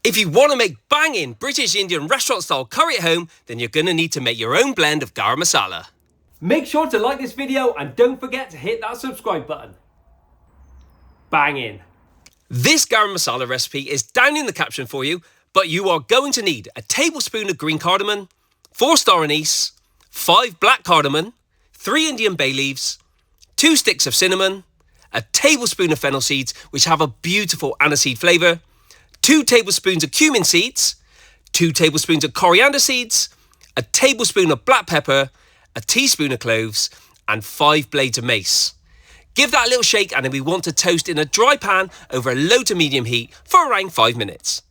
If you want to make banging British Indian restaurant style curry at home, then you're going to need to make your own blend of Garam Masala. Make sure to like this video and don't forget to hit that subscribe button. Banging. This Garam Masala recipe is down in the caption for you, but you are going to need a tablespoon of green cardamom, 4-star anise, 5 black cardamon, 3 Indian bay leaves, 2 sticks of cinnamon, a tablespoon of fennel seeds, which have a beautiful aniseed flavour, 2 tablespoons of cumin seeds, 2 tablespoons of coriander seeds, a tablespoon of black pepper, a teaspoon of cloves, and 5 blades of mace. Give that a little shake, and then we want to toast in a dry pan over a low to medium heat for around 5 minutes.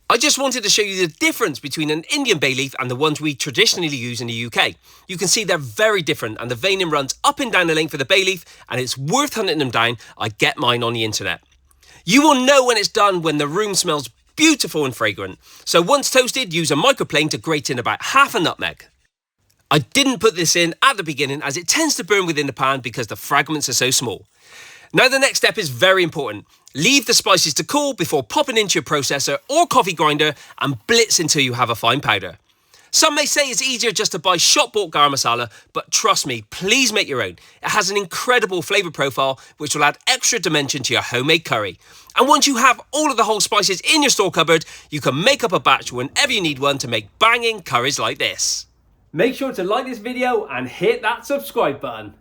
I just wanted to show you the difference between an Indian bay leaf and the ones we traditionally use in the UK. You can see they're very different, and the veining runs up and down the length of the bay leaf, and it's worth hunting them down. I get mine on the internet. You will know when it's done when the room smells beautiful and fragrant. So once toasted, use a microplane to grate in about half a nutmeg. I didn't put this in at the beginning as it tends to burn within the pan because the fragments are so small. Now the next step is very important. Leave the spices to cool before popping into your processor or coffee grinder and blitz until you have a fine powder. Some may say it's easier just to buy shop-bought garam masala, but trust me, please make your own. It has an incredible flavour profile which will add extra dimension to your homemade curry. And once you have all of the whole spices in your store cupboard, you can make up a batch whenever you need one to make banging curries like this. Make sure to like this video and hit that subscribe button.